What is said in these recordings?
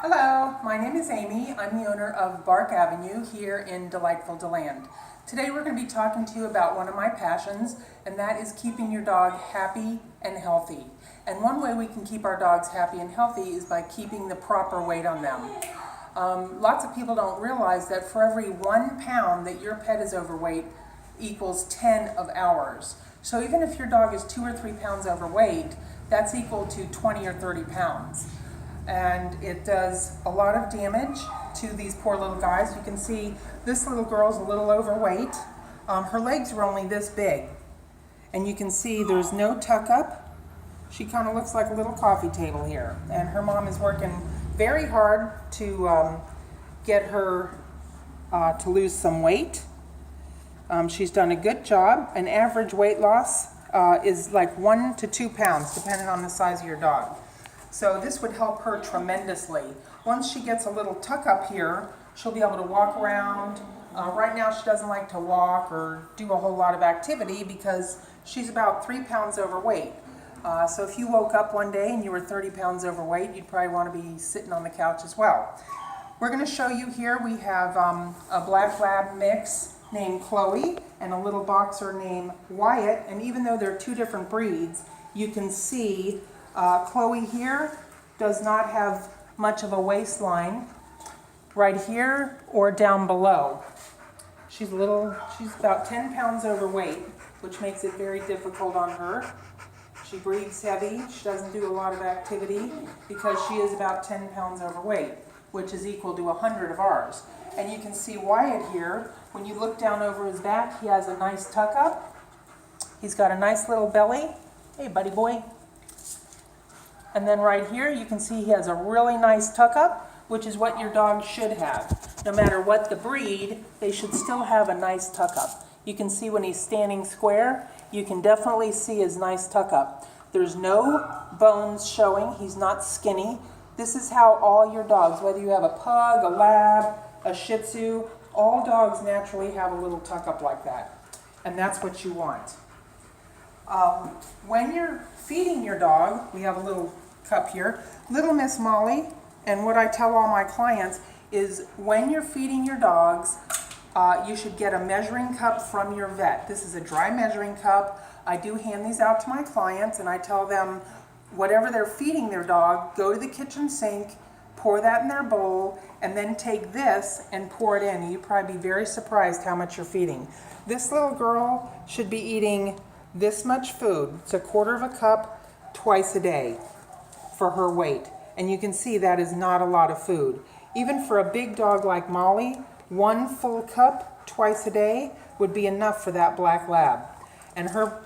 Hello, my name is Amy. I'm the owner of Bark Avenue here in delightful DeLand. Today we're going to be talking to you about one of my passions, and that is keeping your dog happy and healthy. And one way we can keep our dogs happy and healthy is by keeping the proper weight on them. Lots of people don't realize that for every 1 pound that your pet is overweight equals 10 of ours. So even if your dog is 2 or 3 pounds overweight, that's equal to 20 or 30 pounds. And it does a lot of damage to these poor little guys. You can see this little girl's a little overweight. Her legs are only this big. And you can see there's no tuck up. She kind of looks like a little coffee table here. And her mom is working very hard to get her to lose some weight. She's done a good job. An average weight loss is like 1 to 2 pounds, depending on the size of your dog. So this would help her tremendously. Once she gets a little tuck up here, she'll be able to walk around. Right now she doesn't like to walk or do a whole lot of activity because she's about 3 pounds overweight. So if you woke up one day and you were 30 pounds overweight, you'd probably want to be sitting on the couch as well. We're going to show you here, we have a black lab mix named Chloe and a little boxer named Wyatt. And even though they're two different breeds, you can see Chloe here does not have much of a waistline right here or down below. She's about 10 pounds overweight, which makes it very difficult on her. She breathes heavy. She doesn't do a lot of activity because she is about 10 pounds overweight, which is equal to 100 of ours. And you can see Wyatt here. When you look down over his back, he has a nice tuck up. He's got a nice little belly. Hey, buddy boy. And then right here, you can see he has a really nice tuck up, which is what your dog should have. No matter what the breed, they should still have a nice tuck up. You can see when he's standing square, you can definitely see his nice tuck up. There's no bones showing. He's not skinny. This is how all your dogs, whether you have a pug, a lab, a shih tzu, all dogs naturally have a little tuck up like that. And that's what you want. When you're feeding your dog, we have a little cup here, Little Miss Molly, and what I tell all my clients is when you're feeding your dogs, you should get a measuring cup from your vet. This is a dry measuring cup. I do hand these out to my clients and I tell them whatever they're feeding their dog, go to the kitchen sink, pour that in their bowl, and then take this and pour it in. You'd probably be very surprised how much you're feeding. This little girl should be eating this much food. It's 1/4 of a cup twice a day for her weight. And you can see that is not a lot of food. Even for a big dog like Molly, 1 full cup twice a day would be enough for that black lab. And her,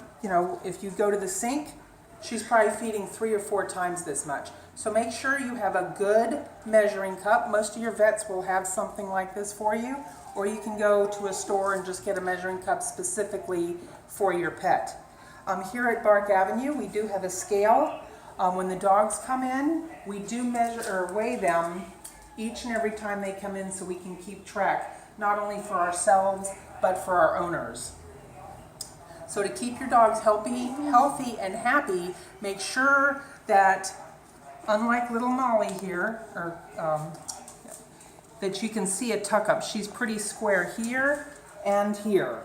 if you go to the sink, she's probably feeding 3 or 4 times this much. So make sure you have a good measuring cup. Most of your vets will have something like this for you, or you can go to a store and just get a measuring cup specifically for your pet. Here at Bark Avenue, we do have a scale. When the dogs come in, we do measure or weigh them each and every time they come in so we can keep track, not only for ourselves, but for our owners. So to keep your dogs healthy and happy, make sure that, unlike little Molly here, that you can see a tuck up. She's pretty square here and here.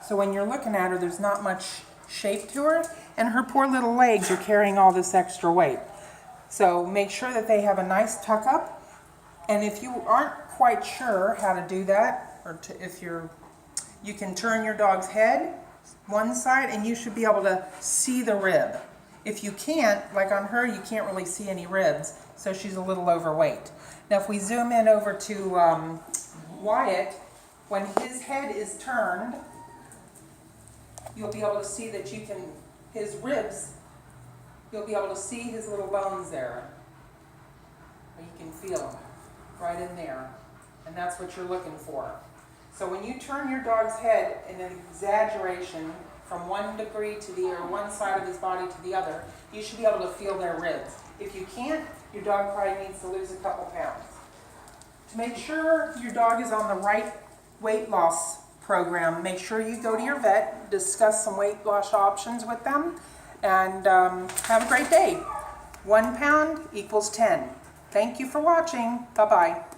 So when you're looking at her, there's not much shape to her, and her poor little legs are carrying all this extra weight. So make sure that they have a nice tuck up. And if you aren't quite sure how to do that, or you can turn your dog's head one side and you should be able to see the rib. If you can't, like on her, you can't really see any ribs, so she's a little overweight. Now if we zoom in over to Wyatt, when his head is turned, you'll be able to see that his ribs, you'll be able to see his little bones there. You can feel them right in there. And that's what you're looking for. So when you turn your dog's head in an exaggeration from 1 degree to one side of his body to the other, you should be able to feel their ribs. If you can't, your dog probably needs to lose a couple pounds. To make sure your dog is on the right weight loss program, make sure you go to your vet, discuss some weight loss options with them, and have a great day. 1 pound equals 10. Thank you for watching. Bye-bye.